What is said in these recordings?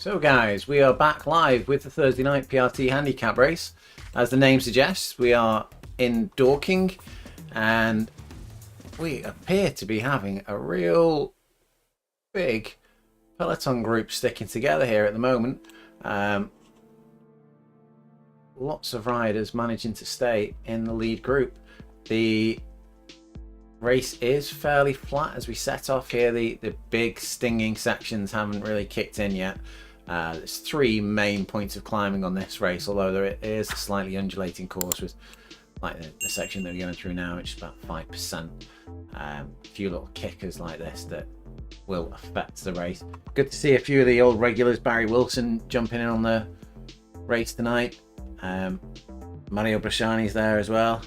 So guys, we are back live with the Thursday night PRT handicap race. As the name suggests, we are in Dorking and we appear to be having a real big peloton group sticking together here at the moment. Lots of riders managing to stay in the lead group. The race is fairly flat as we set off here. The big stinging sections haven't really kicked in yet. There's three main points of climbing on this race, although there is a slightly undulating course with like the section that we're going through now, which is about 5%. A few little kickers like this that will affect the race. Good to see a few of the old regulars. Barry Wilson jumping in on the race tonight. Mario Brashani's there as well.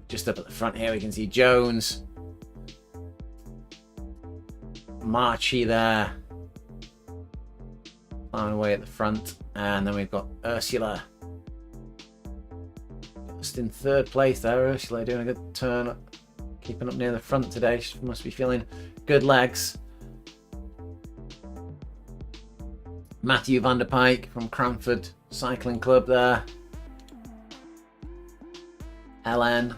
Just up at the front here we can see Jones, Marchi there, climbing away at the front, and then we've got Ursula just in third place there. Ursula doing a good turn, keeping up near the front today. She must be feeling good legs. Matthew van der Pike from Cranford Cycling Club there. Ellen.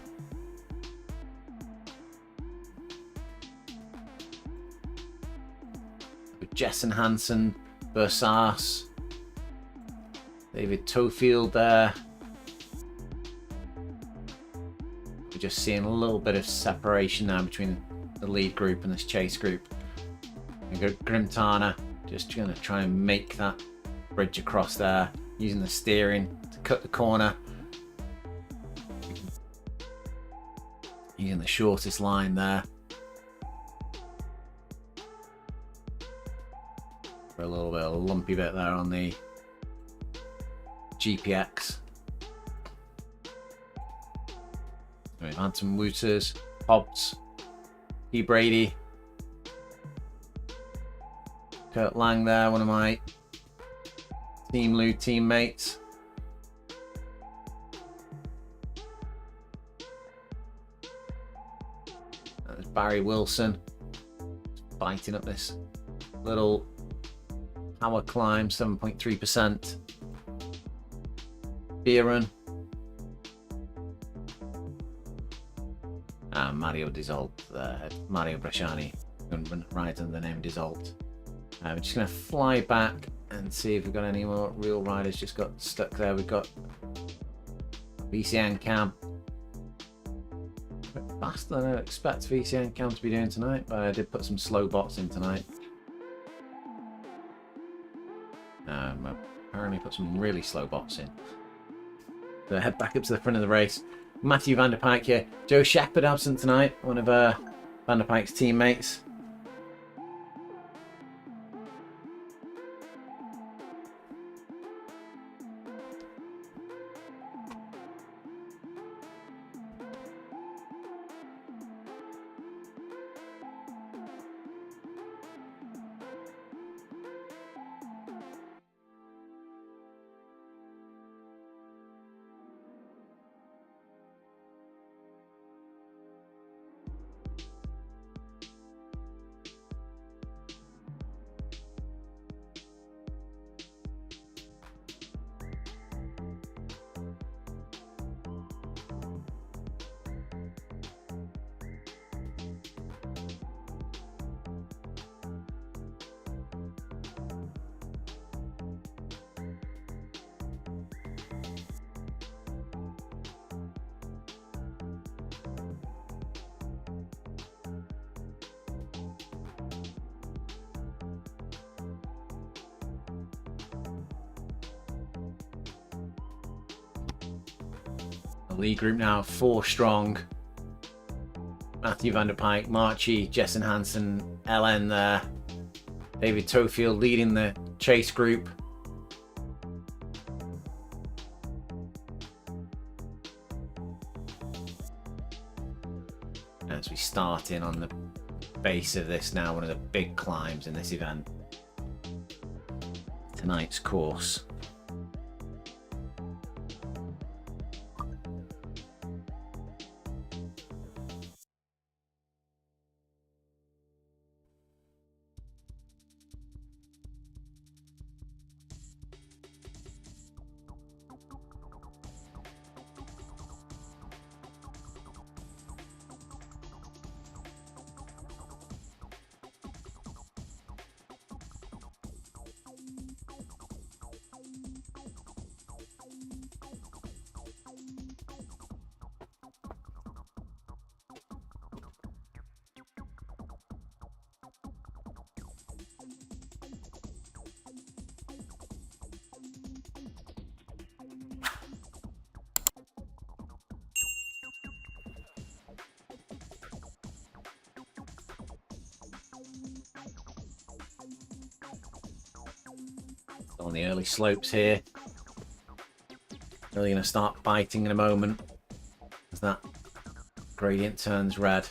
Jessen Hansen, Bersas, David Tofield there. We're just seeing a little bit of separation now between the lead group and this chase group. We go Grimtana, just going to try and make that bridge across there, using the steering to cut the corner. Using the shortest line there. A little bit of a lumpy bit there on the GPX. We've had some Wooters, Hobbs, P. Brady, Kurt Lang there, one of my Team Lou teammates. There's Barry Wilson biting up this little power climb, 7.3%. Bieran. Mario Disalt, Mario Brashani, right under the name Disalt. We're just going to fly back and see if we've got any more real riders just got stuck there. We've got VCN Cam. A bit faster than I expect VCN Cam to be doing tonight, but I did put some slow bots in tonight. Apparently put some really slow bots in. So head back up to the front of the race. Matthew van der Pike here. Joe Shepherd absent tonight, one of Van der Pike's teammates. The lead group now 4 strong. Matthew van der Pike, Marchi, Jessen Hansen, Ellen there. David Tofield leading the chase group. As we start in on the base of this now, one of the big climbs in this event. Tonight's course. On the early slopes here. Really going to start biting in a moment as that gradient turns red.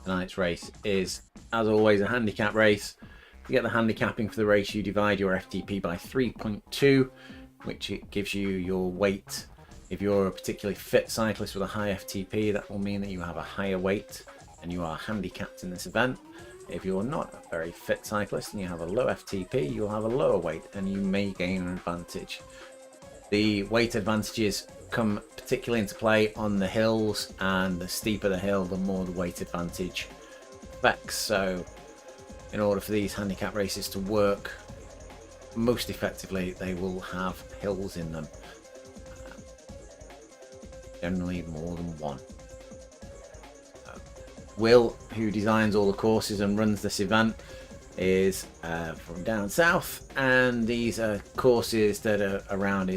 Tonight's race is, as always, a handicap race. To get the handicapping for the race, you divide your FTP by 3.2, which it gives you your weight. If you're a particularly fit cyclist with a high FTP, that will mean that you have a higher weight and you are handicapped in this event. If you're not a very fit cyclist and you have a low FTP, you'll have a lower weight and you may gain an advantage. The weight advantages come particularly into play on the hills, and the steeper the hill, the more the weight advantage affects. So in order for these handicap races to work most effectively, they will have hills in them, generally more than one. Will, who designs all the courses and runs this event, is from down south, and these are courses that are around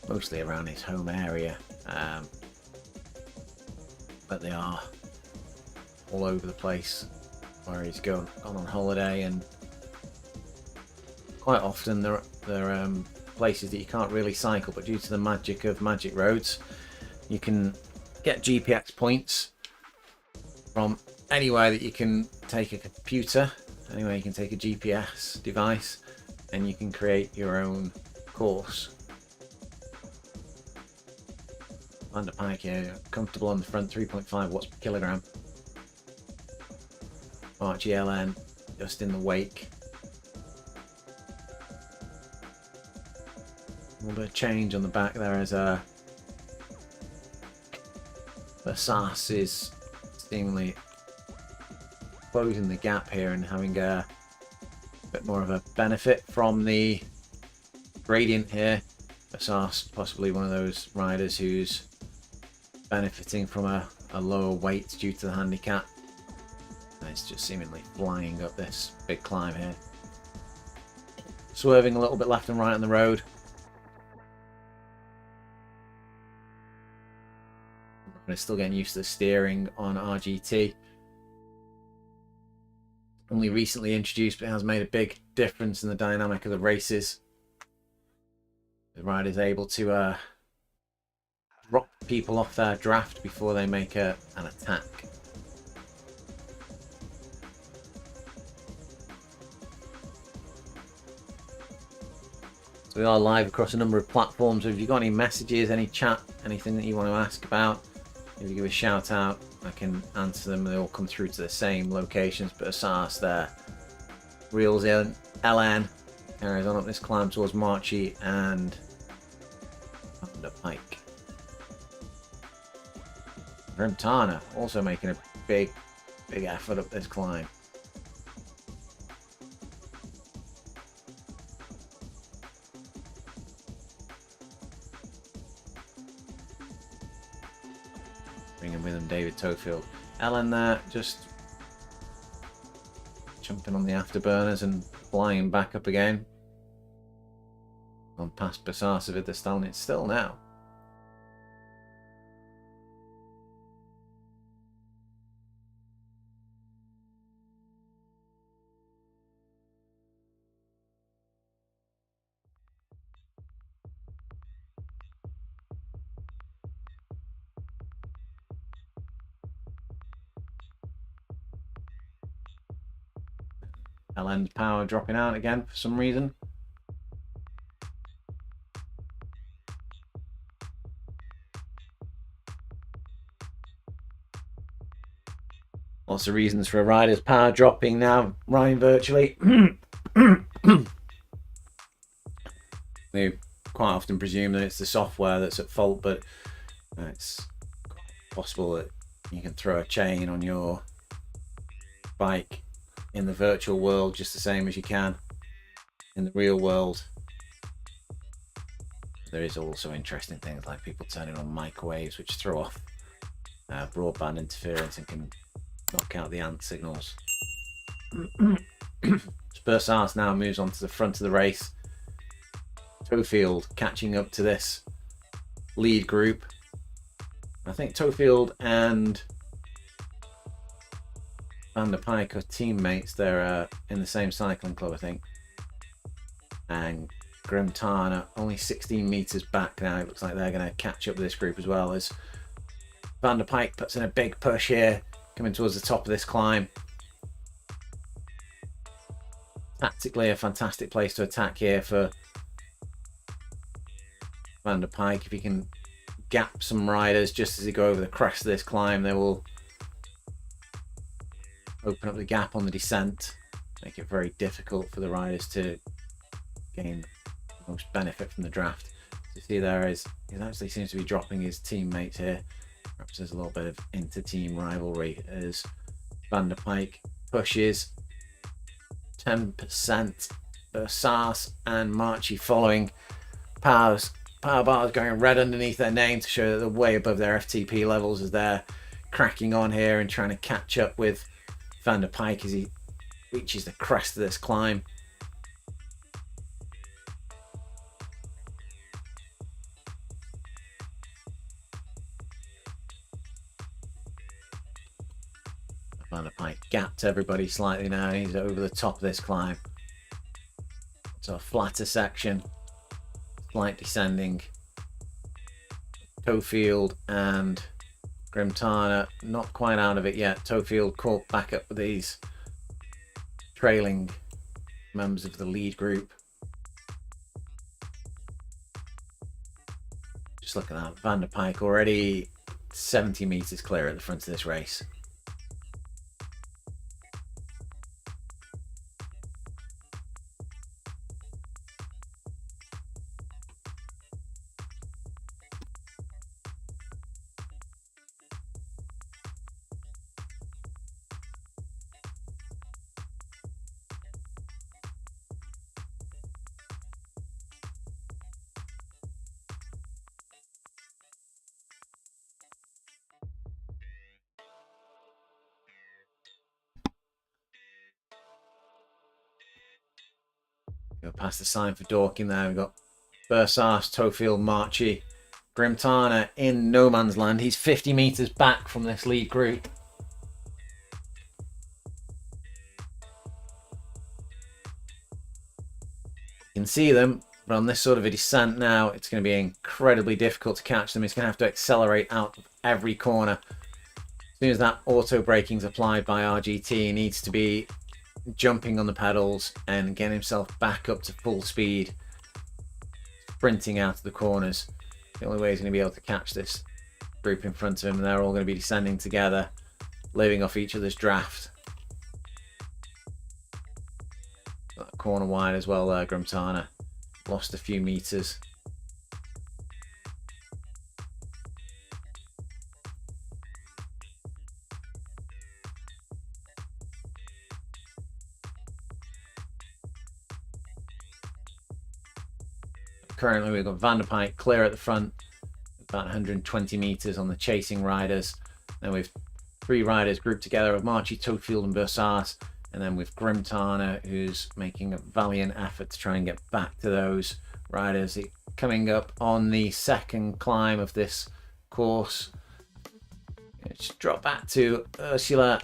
mostly around his home area, but they are all over the place where he's gone on holiday, and quite often they're places that you can't really cycle, but due to the magic of magic roads, you can get GPX points from anywhere that you can take a computer, anywhere you can take a GPS device, and you can create your own course. Land a pike here, comfortable on the front, 3.5 watts per kilogram. RGLN just in the wake. A little bit of change on the back there as Versace is seemingly closing the gap here and having a bit more of a benefit from the gradient here. Versace possibly one of those riders who's benefiting from a lower weight due to the handicap. And it's just seemingly flying up this big climb here. Swerving a little bit left and right on the road. I'm still getting used to the steering on RGT. Only recently introduced, but it has made a big difference in the dynamic of the races. The rider's able to drop people off their draft before they make an attack. So we are live across a number of platforms. So if you've got any messages, any chat, anything that you want to ask about, if you give a shout out, I can answer them. They all come through to the same locations. But Asas there, reels in, LN carries on up this climb towards Marchi and under Pike. Rentana also making a big effort up this climb. Bringing with him David Tofield. Ellen there just jumping on the afterburners and flying back up again. On past Basarcevid, they're standing still now. Ellen's power dropping out again for some reason. Lots of reasons for a rider's power dropping now, Ryan, virtually. They quite often presume that it's the software that's at fault, but it's possible that you can throw a chain on your bike in the virtual world just the same as you can in the real world. There is also interesting things like people turning on microwaves which throw off broadband interference and can knock out the ant signals. Spursars now moves on to the front of the race. Tofield catching up to this lead group. I think Tofield and Van der Pijck are teammates. They're in the same cycling club, I think. And Grimtana only 16 meters back now. It looks like they're going to catch up with this group as well, as Van der Pijck puts in a big push here, coming towards the top of this climb. Tactically a fantastic place to attack here for Van der Pijck. If he can gap some riders just as he go over the crest of this climb, they will open up the gap on the descent, make it very difficult for the riders to gain the most benefit from the draft. You see there is, he actually seems to be dropping his teammates here. Perhaps there's a little bit of inter-team rivalry as Van der Pijck pushes 10%. Sars and Marchi following. Power bars going red underneath their name to show that they're way above their FTP levels as they're cracking on here and trying to catch up with Van der Pijck as he reaches the crest of this climb. Van der Pijck gapped everybody slightly now. He's over the top of this climb. So a flatter section, slight descending. Tofield and Grimtana not quite out of it yet. Tofield caught back up with these trailing members of the lead group. Just look at that, Van der Pijck already 70 meters clear at the front of this race. Go past the sign for Dorking there. We've got Bersas, Tofield, Marchi, Grimtana in no man's land. He's 50 meters back from this lead group. You can see them, but on this sort of a descent now, it's going to be incredibly difficult to catch them. He's going to have to accelerate out of every corner. As soon as that auto braking is applied by RGT, he needs to be jumping on the pedals and getting himself back up to full speed, sprinting out of the corners. The only way he's going to be able to catch this group in front of him, and they're all going to be descending together, living off each other's draft. That corner wide as well there, Grimtana lost a few meters. Currently we've got Van der Pijck clear at the front, about 120 meters on the chasing riders. Then we've three riders grouped together of Marchi, Tofield and Bersas, and then with Grimtana, who's making a valiant effort to try and get back to those riders. Coming up on the second climb of this course. Let's drop back to Ursula.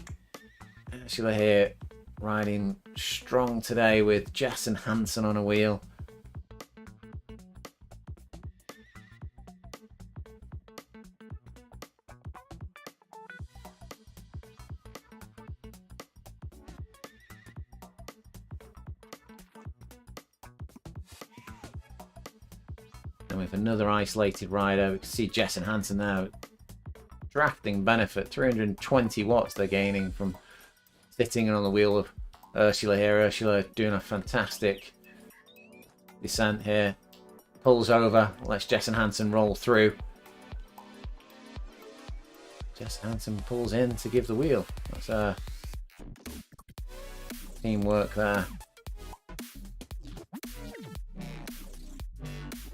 Ursula here riding strong today with Jess and Hansen on a wheel. And with another isolated rider, we can see Jess and Hansen now drafting benefit. 320 watts they're gaining from sitting on the wheel of Ursula here. Ursula doing a fantastic descent here. Pulls over, lets Jess and Hansen roll through. Jess Hansen pulls in to give the wheel. That's teamwork there.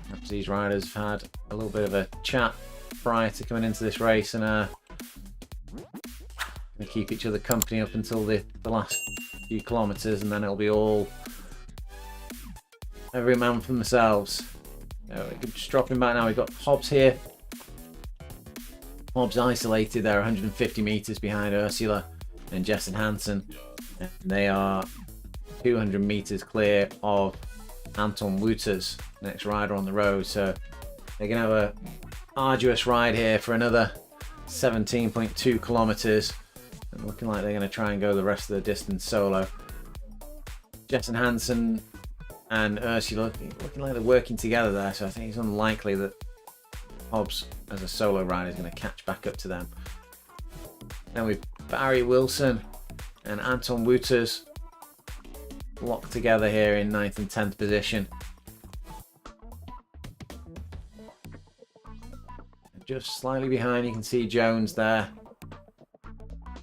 Perhaps these riders have had a little bit of a chat prior to coming into this race, and they keep each other company up until the last few kilometers, and then it'll be all every man for themselves. Just dropping back now. We've got Hobbs here Hobbs isolated there 150 meters behind Ursula and Jess and Hansen, and they are 200 meters clear of Anton Wouters, next rider on the road. So they're gonna have a arduous ride here for another 17.2 kilometers, and looking like they're going to try and go the rest of the distance solo. Jess and Hansen and Ursula looking like they're working together there, so I think it's unlikely that Hobbs as a solo rider is going to catch back up to them. Then we've Barry Wilson and Anton Wouters locked together here in 9th and 10th position. Just slightly behind, you can see Jones there.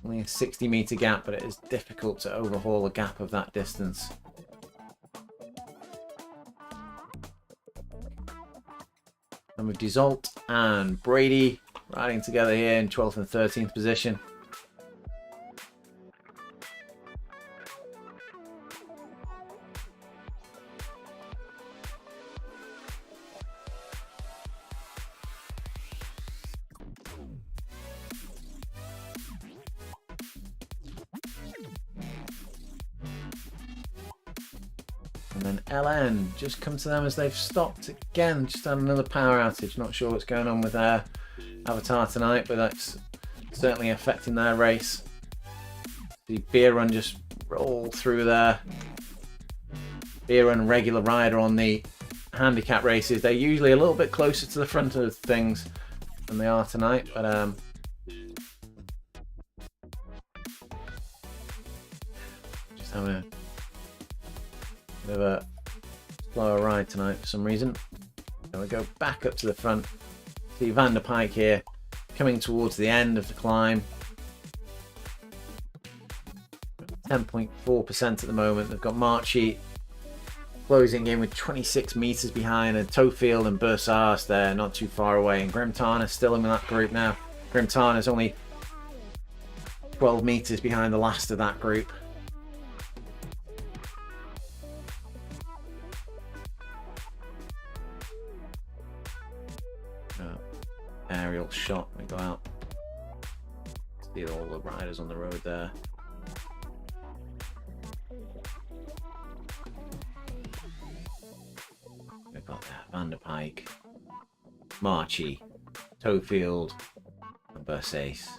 Only a 60-meter gap, but it is difficult to overhaul a gap of that distance. And with Desault and Brady riding together here in 12th and 13th position. And then LN just come to them as they've stopped again, just had another power outage. Not sure what's going on with their avatar tonight, but that's certainly affecting their race. The Beer Run just roll through there. Beer Run regular rider on the handicap races. They're usually a little bit closer to the front of things than they are tonight, but just having a bit of a slower ride tonight for some reason. So we go back up to the front. See Van der Pijck here coming towards the end of the climb. 10.4% at the moment. They've got Marchi closing in with 26 meters behind, and Tofield and Bursars there not too far away, and Grim Tarna's still in that group now. Grim Tarna's only 12 meters behind the last of that group. Aerial shot, we go out, see all the riders on the road there. We've got Van der Pijck, Marchi, Tofield and Bursars.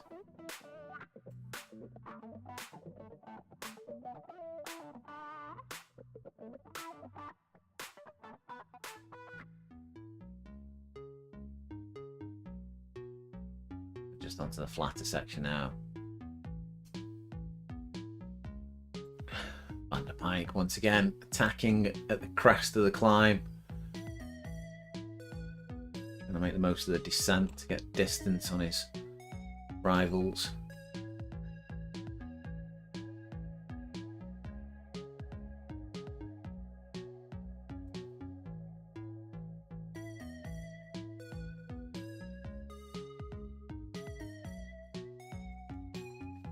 Just onto the flatter section now. Van der Pijck once again attacking at the crest of the climb. Gonna make the most of the descent to get distance on his rivals.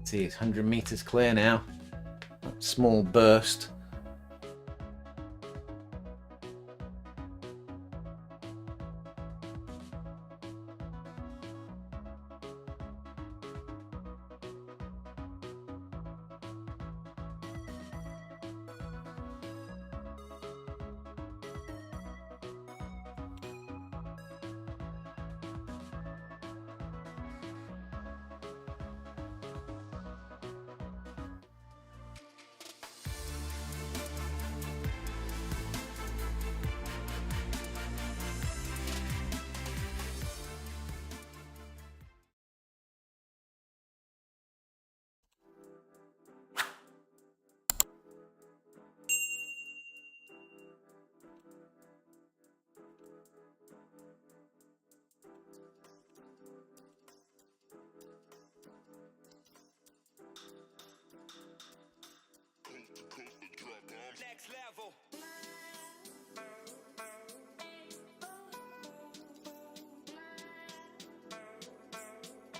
See, it's 100 meters clear now. That small burst.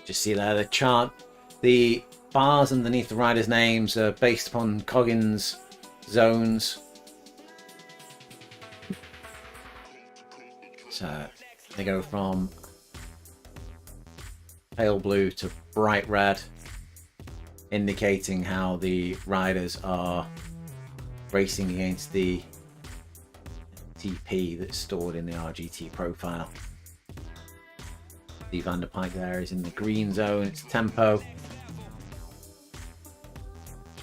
Just see there the chart. The bars underneath the riders' names are based upon Coggins' zones. So they go from pale blue to bright red, indicating how the riders are racing against the TP that's stored in the RGT profile. The Van der Pijk there is in the green zone, it's tempo.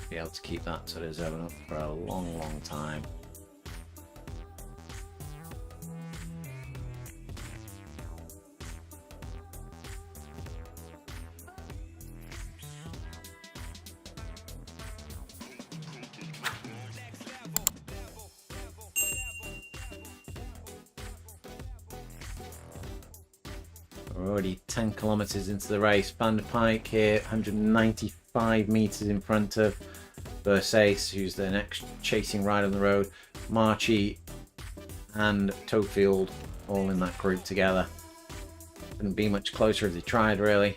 Be able to keep that sort of zone up for a long time. We're already 10 kilometers into the race. Van der Pijk here, 195 meters in front of Versace, who's the next chasing rider on the road. Marchi and Tofield all in that group together. Couldn't be much closer if they tried, really.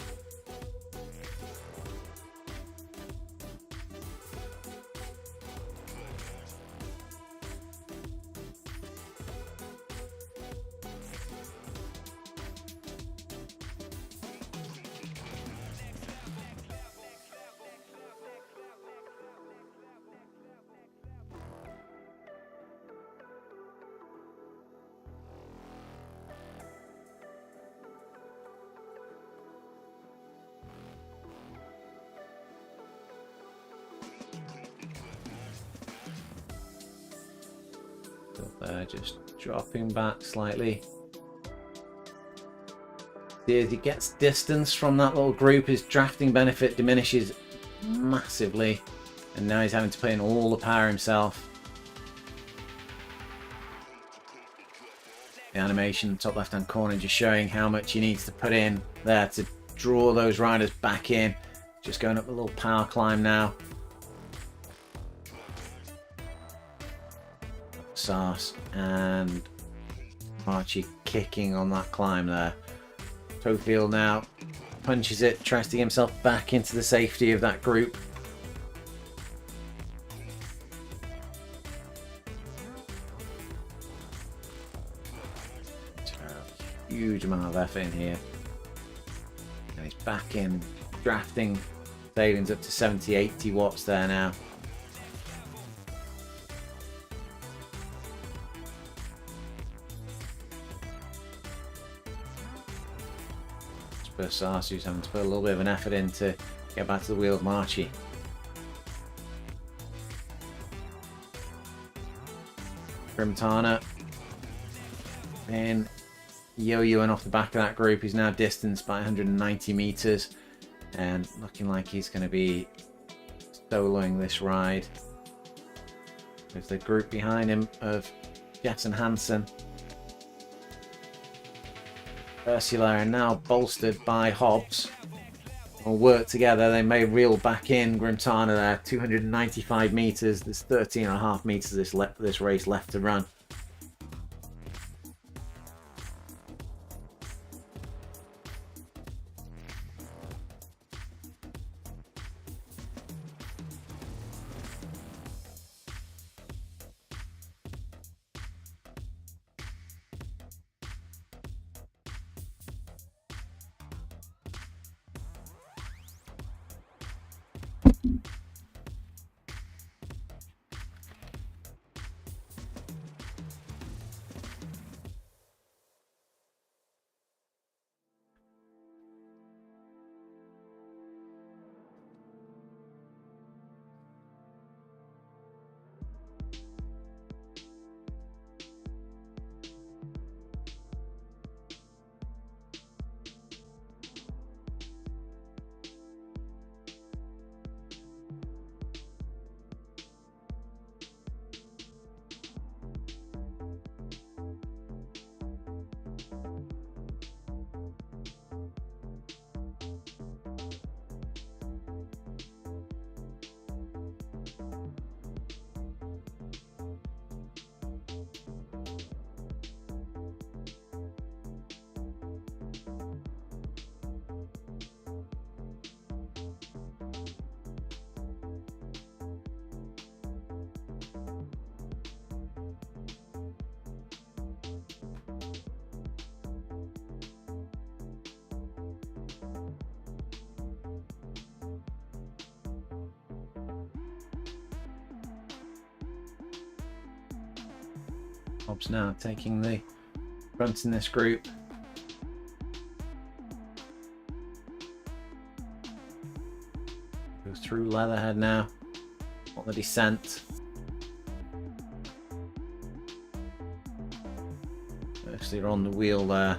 Just dropping back slightly. As he gets distance from that little group, his drafting benefit diminishes massively, and now he's having to put in all the power himself. The animation top left hand corner just showing how much he needs to put in there to draw those riders back in. Just going up a little power climb now. Sars and Archie kicking on that climb there. Tofield now punches it, tries to get himself back into the safety of that group. A huge amount of effort in here. And he's back in, drafting savings up to 70-80 watts there now. Sarsu's having to put a little bit of an effort in to get back to the wheel of Marchi. Grimtana then yo-yoing off the back of that group. He's now distanced by 190 meters and looking like he's going to be soloing this ride with the group behind him of Jess and Hansen. Ursula are now bolstered by Hobbs. Will work together. They may reel back in Grimtana there. 295 meters. There's 13.5 meters this race left to run. Bob's now taking the front in this group. Goes through Leatherhead now on the descent. Actually, they're on the wheel there.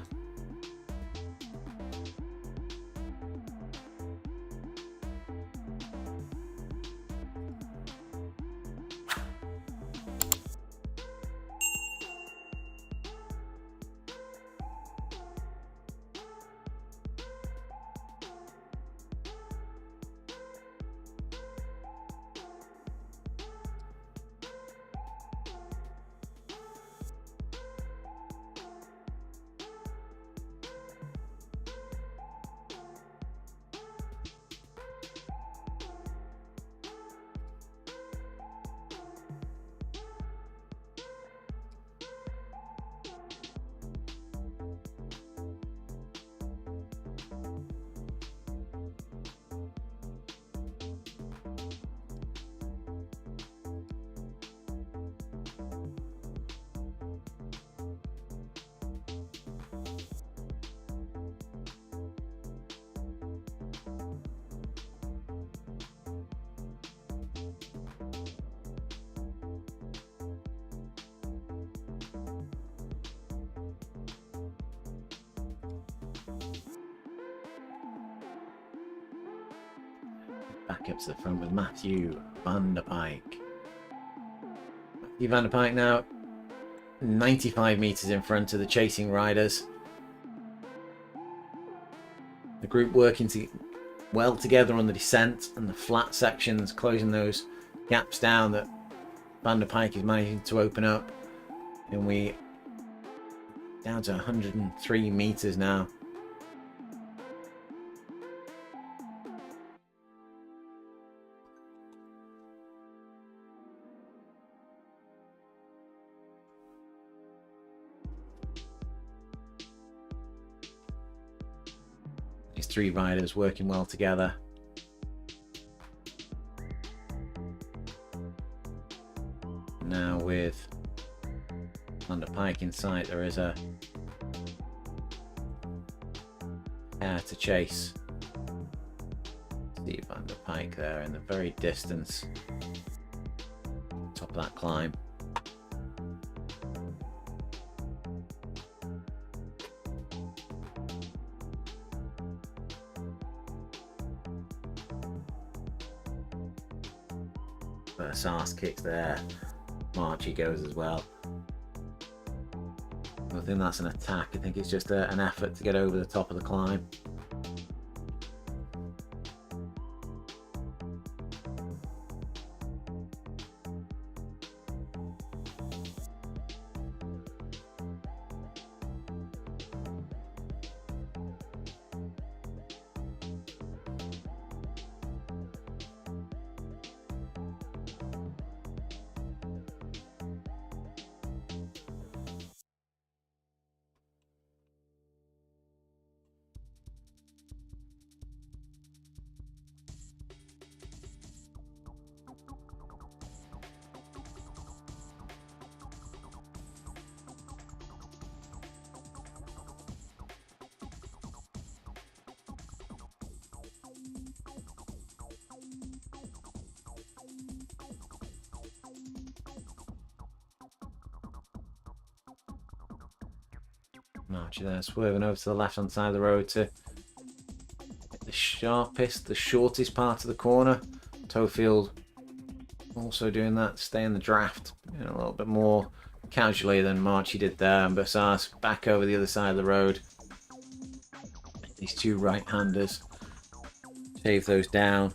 Back up to the front with Matthew van der Pijck. Matthew van der Pijck now 95 metres in front of the chasing riders. The group working well together on the descent and the flat sections, closing those gaps down that Van der Pijck is managing to open up. And we down to 103 metres now. These three riders working well together. Now with Van der Pijck in sight, there is a pair to chase. Steve Van der Pijck there in the very distance, top of that climb. First arse kicks there. Marchie goes as well. I don't think that's an attack. I think it's just an effort to get over the top of the climb. Marchie there swerving over to the left hand side of the road to hit the sharpest, the shortest part of the corner. Toefield also doing that, stay in the draft a little bit more casually than Marchie did there. And Bersas back over the other side of the road. These two right-handers shave those down.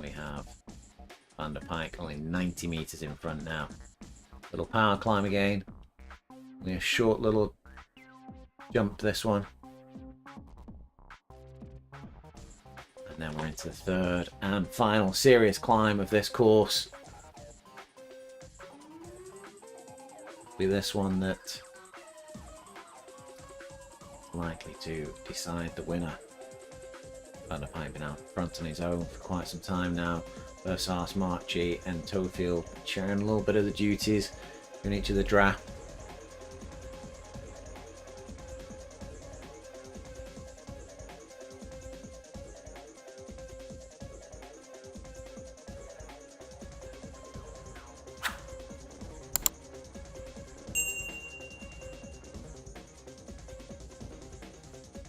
We have Van der Pijck only 90 metres in front now. Little power climb again. Only a short little jump this one. And then we're into the third and final serious climb of this course. be this one that likely to decide the winner. Van der Pijp been out front on his own for quite some time now. Bersas, Marchi and Tofield sharing a little bit of the duties in each of the draft.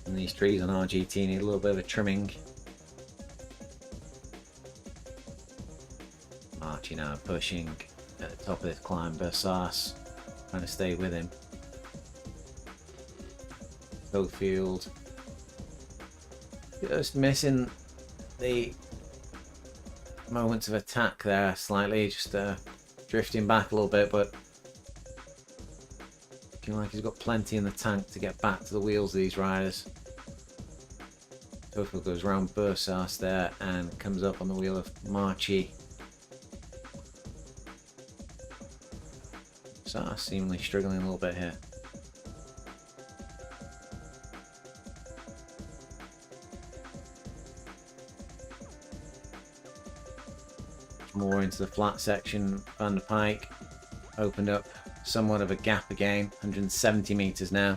And these trees on RGT need a little bit of a trimming. Marchi now pushing at the top of this climb. Bersas trying to stay with him. Tofield just missing the moments of attack there slightly, just drifting back a little bit, but looking like he's got plenty in the tank to get back to the wheels of these riders. Tofield goes around Bersas there and comes up on the wheel of Marchi. Bersas seemingly struggling a little bit here. More into the flat section. Van der Pijp opened up somewhat of a gap again. 170 meters now.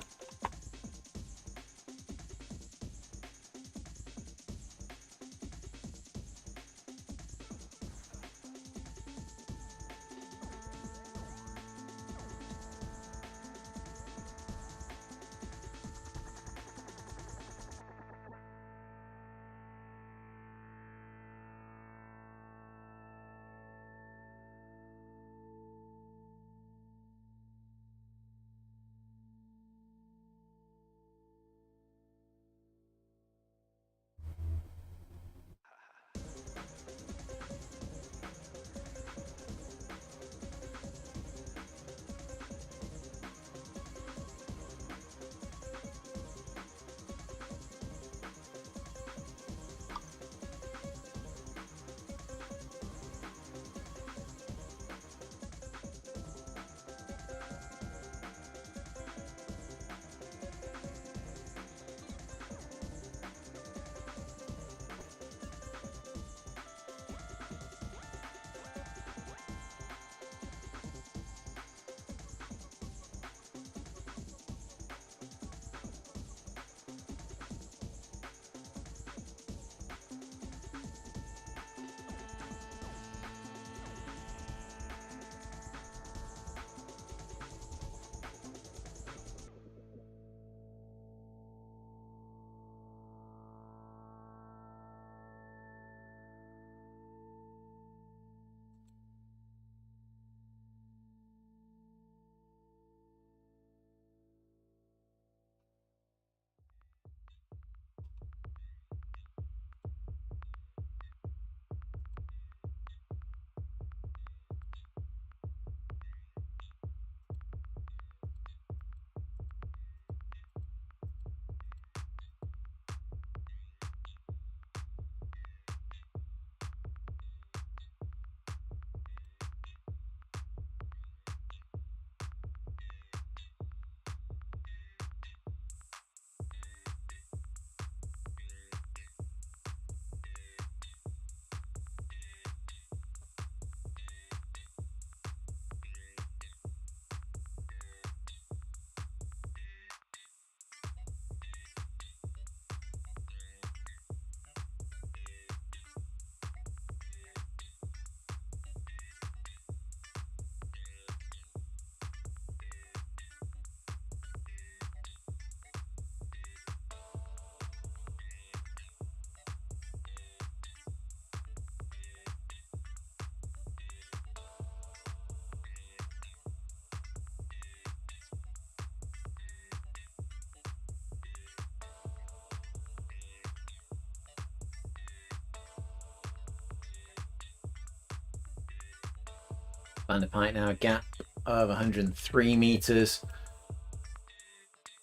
Van der Pijp now a gap of 103 meters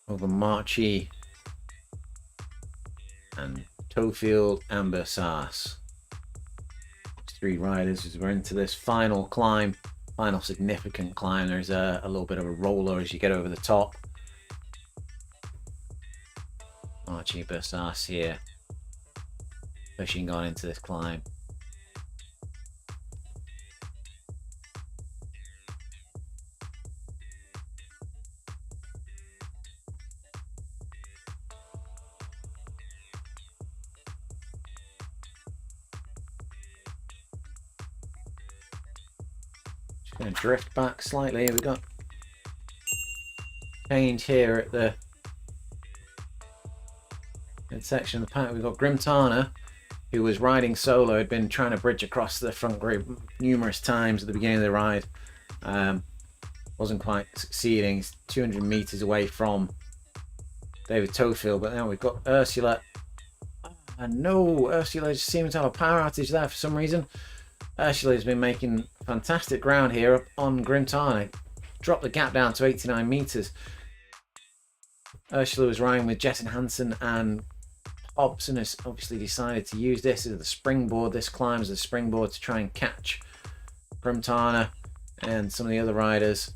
over Marchi and Tofield and Bersas. Three riders as we're into this final climb final significant climb, there's a little bit of a roller as you get over the top. Archie Bersas here, pushing on into this climb. Just going to drift back slightly. We've got change here at the section of the pack. We've got Grimtana, who was riding solo, had been trying to bridge across the front group numerous times at the beginning of the ride. Wasn't quite succeeding. He's 200 meters away from David Tofield, but now we've got Ursula. No, Ursula just seems to have a power outage there for some reason. Ursula has been making fantastic ground here up on Grimtana. Dropped the gap down to 89 meters. Ursula was riding with Jetson Hansen, and Hobson has obviously decided to use this as the springboard. This climb as a springboard to try and catch Grimtana and some of the other riders.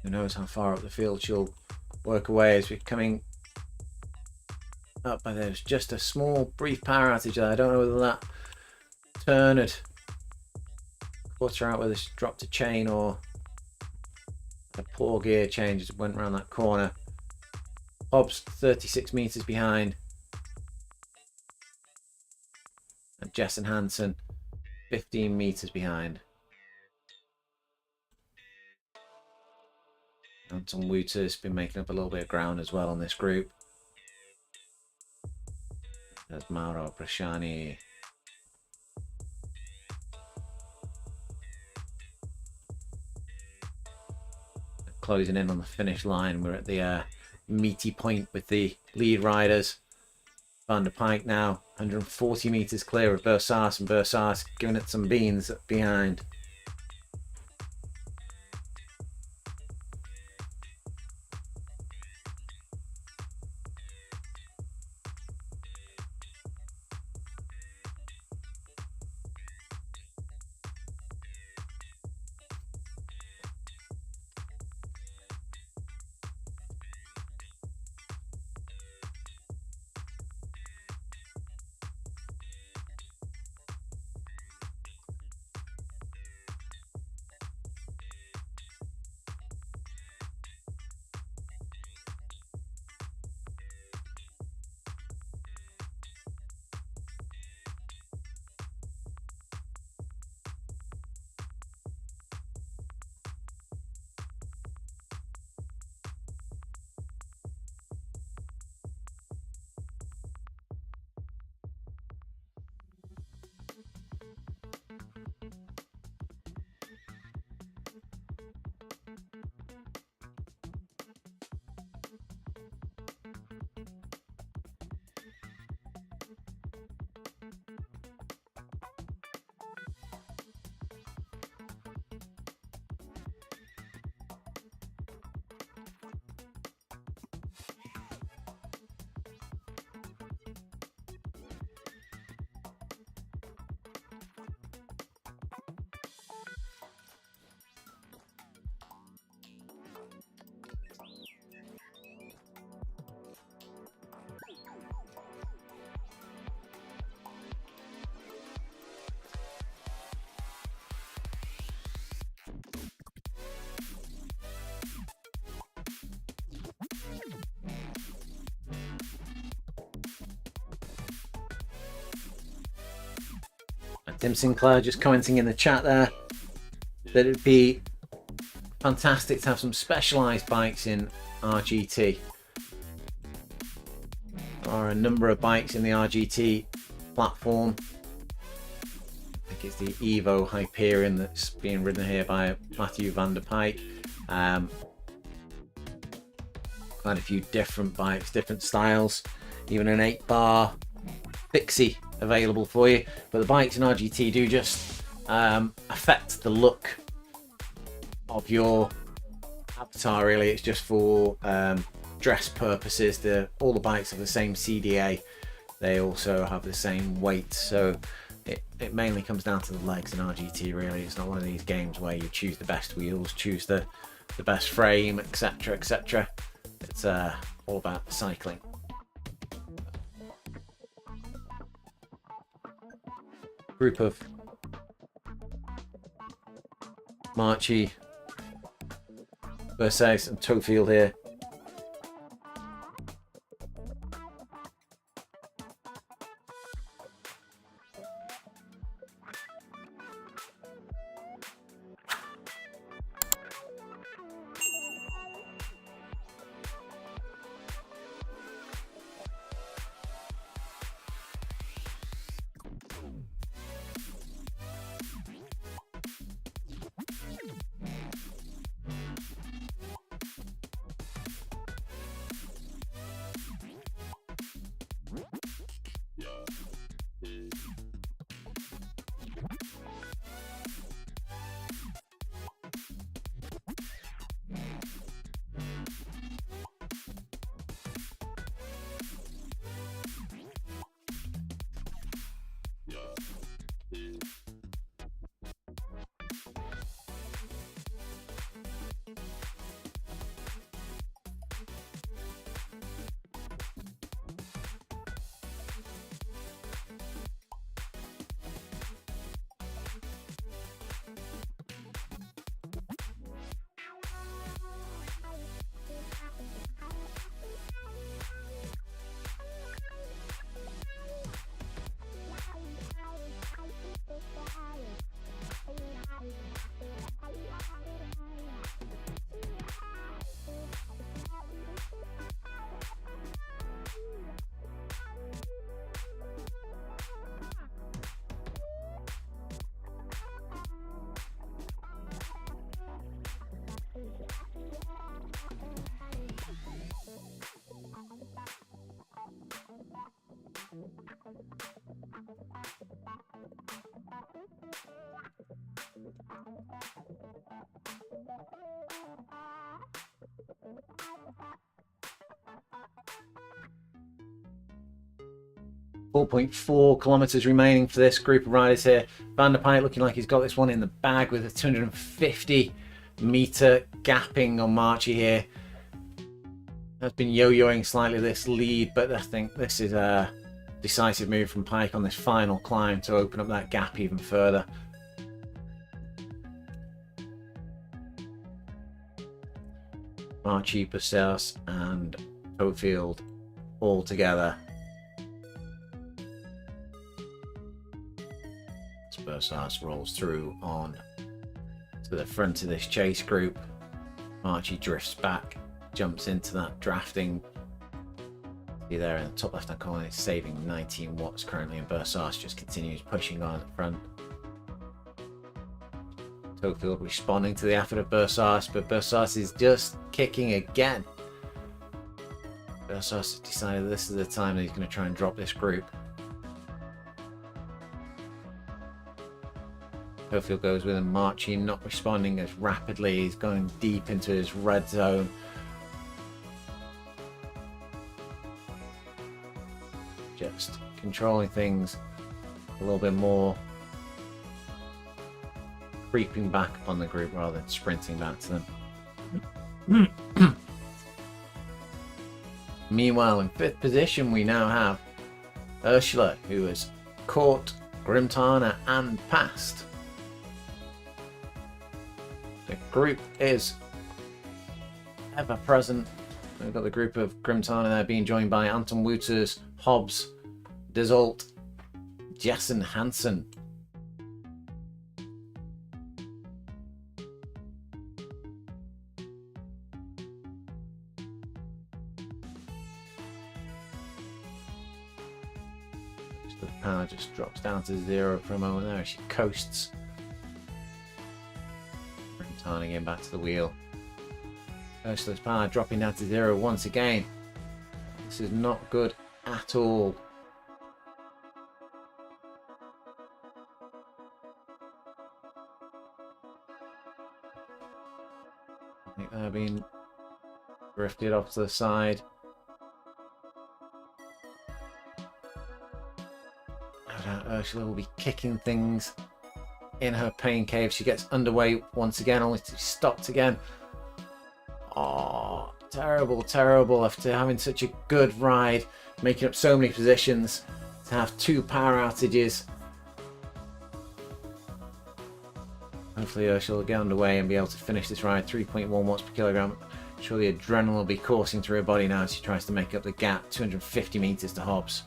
Who knows how far up the field she'll work away as we're coming up. But there's just a small brief power outage there. I don't know whether that turn had caught her out, whether she dropped a chain or a poor gear change as it went around that corner. Hobbs 36 meters behind, and Jetson Hansen 15 meters behind. Anton Wouter's been making up a little bit of ground as well on this group. There's Mauro Bresciani. Closing in on the finish line. We're at the meaty point with the lead riders. Van der Pijck now 140 meters clear of Bersas, and Bersas giving it some beans behind. Tim Sinclair just commenting in the chat there that it'd be fantastic to have some specialised bikes in RGT. There are a number of bikes in the RGT platform. I think it's the Evo Hyperion that's being ridden here by Matthew van der Pijck. Quite a few different bikes, different styles, even an 8-bar Pixie available for you. But the bikes in RGT do just affect the look of your avatar, really. It's just for dress purposes. All the bikes have the same CDA. They also have the same weight. So it mainly comes down to the legs in RGT. Really, it's not one of these games where you choose the best wheels, choose the best frame, etc., etc. It's all about cycling. Group of Marchie, Versailles and Toefield here. .4 kilometers remaining for this group of riders here. Van der Pijt looking like he's got this one in the bag with a 250-meter gapping on Marchie here. Has been yo-yoing slightly this lead, but I think this is a decisive move from Pike on this final climb to open up that gap even further. Marchie, Bersaus and Toefield all together. Bersaus rolls through on to the front of this chase group. Marchie drifts back, jumps into that drafting. See there in the top left hand corner, it's saving 19 watts currently, and Bersaus just continues pushing on at the front. Toefield responding to the effort of Bersaus, but Bersaus is just kicking again. Bersaus has decided this is the time that he's going to try and drop this group. Toefield goes with him. Marchie not responding as rapidly. He's going deep into his red zone. Just controlling things a little bit more. Creeping back upon the group rather than sprinting back to them. Meanwhile, in 5th position, we now have Ursula, who has caught Grimtana and passed. The group is ever present. We've got the group of Grimtana there being joined by Anton Wouters, Hobbs, Desault, Jessen Hansen. The power just drops down to 0 for a moment there as she coasts. Again back to the wheel. Ursula's power dropping down to 0 once again. This is not good at all. I think they're being drifted off to the side. Ursula will be kicking things in her pain cave. She gets underway once again, only to be stopped again. Oh, terrible, terrible after having such a good ride, making up so many positions, to have 2 power outages. Hopefully Ursula will get underway and be able to finish this ride. 3.1 watts per kilogram. I'm sure the adrenaline will be coursing through her body now as she tries to make up the gap. 250 meters to Hobbs.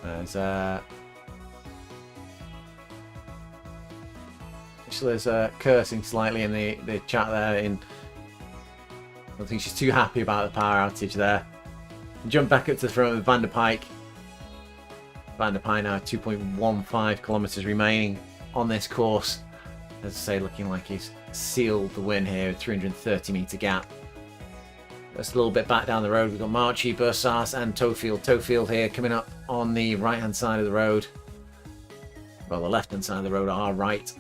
As Ursula's cursing slightly in the chat there. I don't think she's too happy about the power outage there. Jump back up to the front with Van der Pijck. Van der Pijck now 2.15 kilometers remaining on this course. As I say, looking like he's sealed the win here with 330 meter gap. Just a little bit back down the road, we've got Marchi, Bursas and Tofield. Tofield here coming up on the right hand side of the road. Well, the left hand side of the road, our right.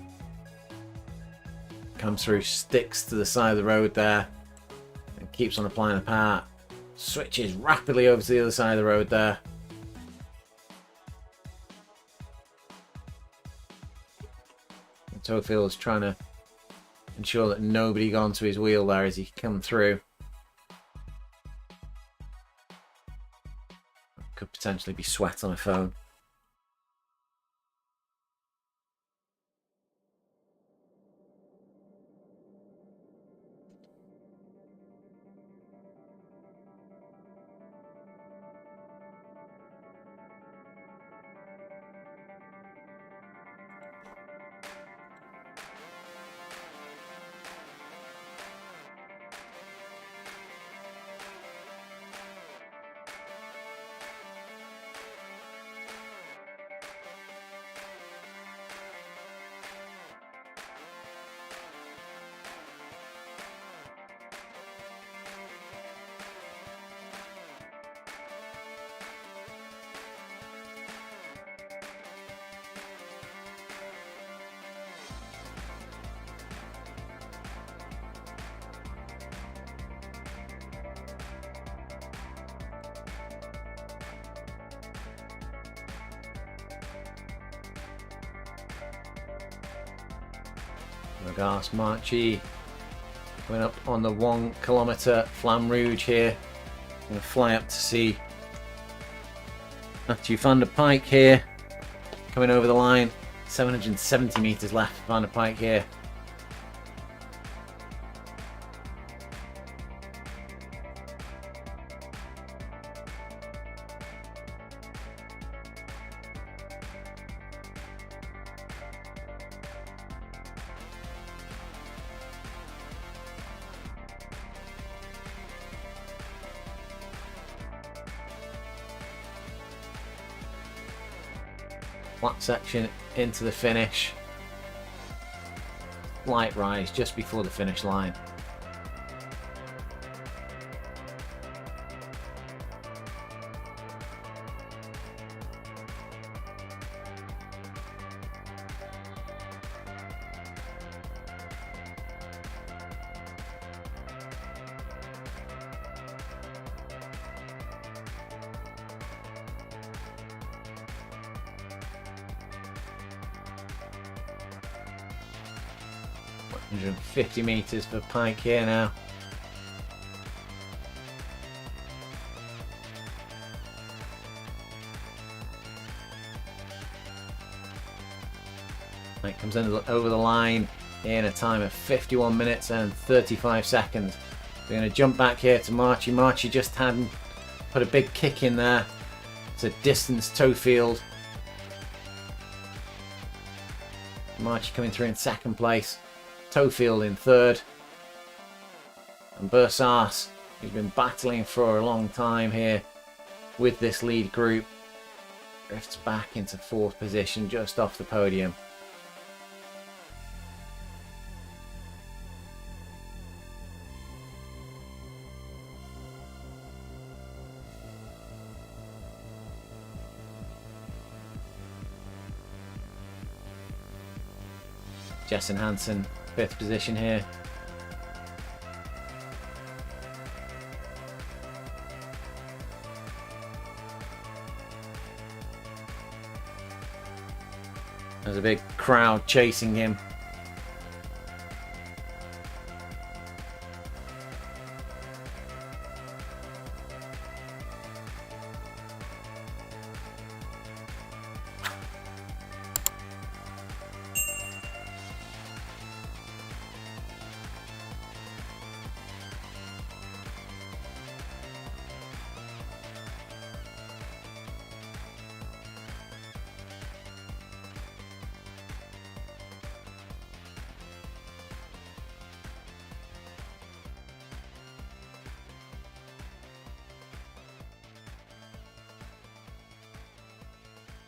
Comes through, sticks to the side of the road there and keeps on applying the power. Switches rapidly over to the other side of the road there. And Tofield is trying to ensure that nobody got onto his wheel there as he come through. Could potentially be sweat on a phone. Regards Marchi going up on the 1 kilometer Flamme Rouge here. Going to fly up to see Matthew Van der Pijck here coming over the line. 770 meters left for Van der Pijck here. Flat section into the finish. Light rise just before the finish line. .150 meters for Pijck here now. Pijck comes over the line in a time of 51 minutes and 35 seconds. We're going to jump back here to Marchi. Marchi just hadn't put a big kick in there to distance Tofield. Marchi coming through in second place. Tofield in third. And Bursas, who's been battling for a long time here with this lead group, drifts back into fourth position just off the podium. Jess and Hansen, 5th position here. There's a big crowd chasing him.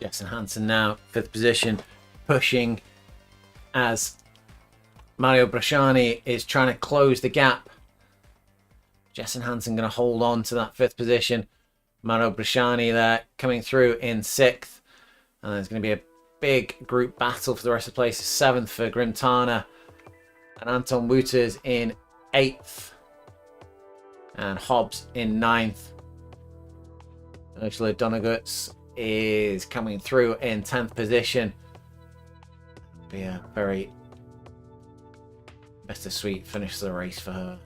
Jess Hansen now 5th position, pushing as Mario Bresciani is trying to close the gap. Jess Hansen going to hold on to that 5th position. Mario Bresciani there coming through in 6th. And there's going to be a big group battle for the rest of the place. 7th for Grimtana. And Anton Wouters in 8th. And Hobbs in 9th. Ursula Donaguts is coming through in 10th position. Be a very bittersweet finish to the race for her.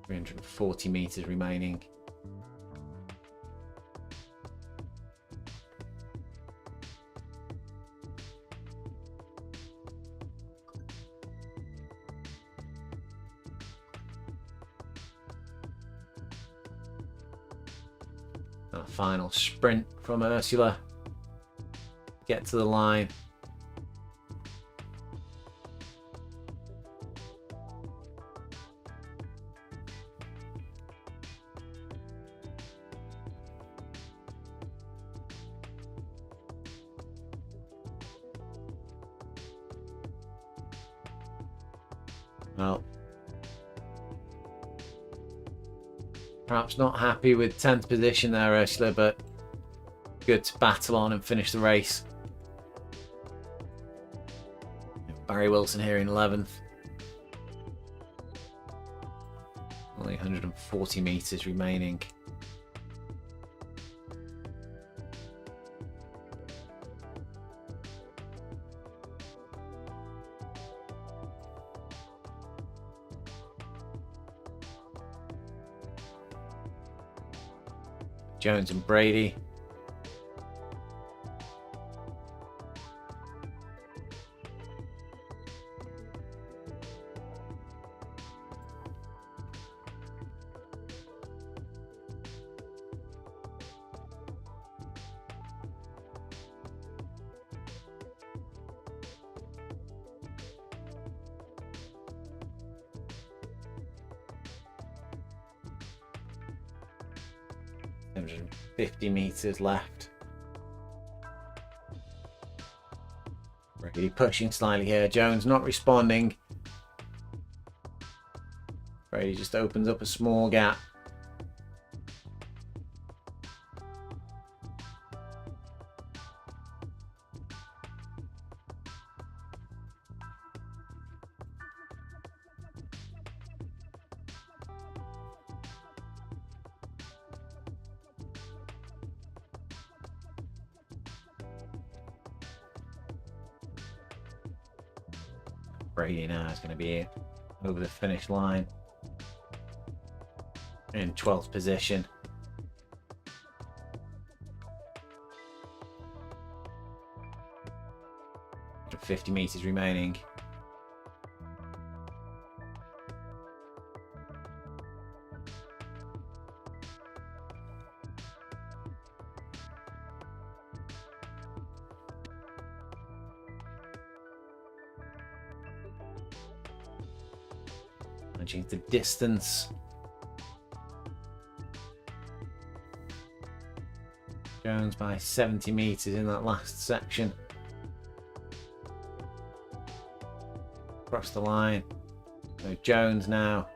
.340 meters remaining. A final sprint from Ursula. Get to the line. Well, perhaps not happy with 10th position there, Ursula, but good to battle on and finish the race. Barry Wilson here in 11th. Only 140 meters remaining. Jones and Brady. .150 meters left. Brady pushing slightly here. Jones not responding. Brady just opens up a small gap. Brady now is going to be over the finish line in 12th position. .50 meters remaining. Managing the distance. Jones by 70 meters in that last section. across the line. So Jones now.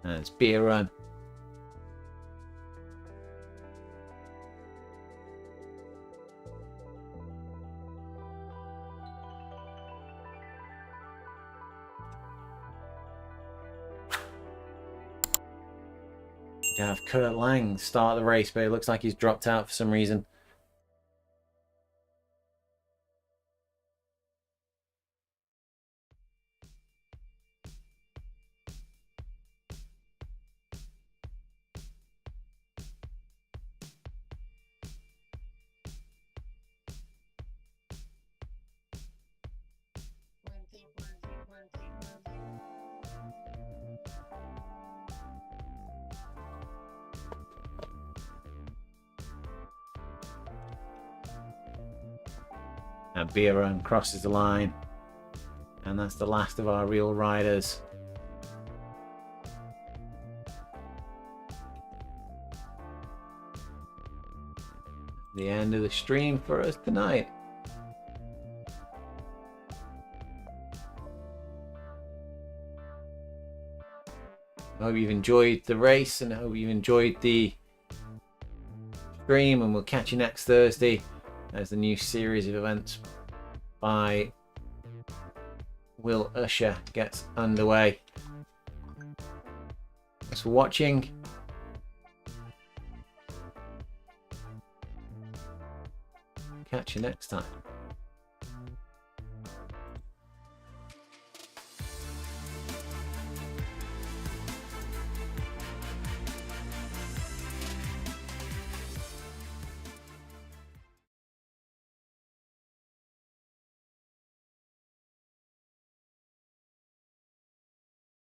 And it's Beer Run. To have Kurt Lang start the race, but it looks like he's dropped out for some reason. And Beer Run crosses the line. And that's the last of our real riders. The end of the stream for us tonight. I hope you've enjoyed the race and I hope you've enjoyed the stream, and we'll catch you next Thursday as the new series of events by Will Usher gets underway. Thanks for watching. Catch you next time.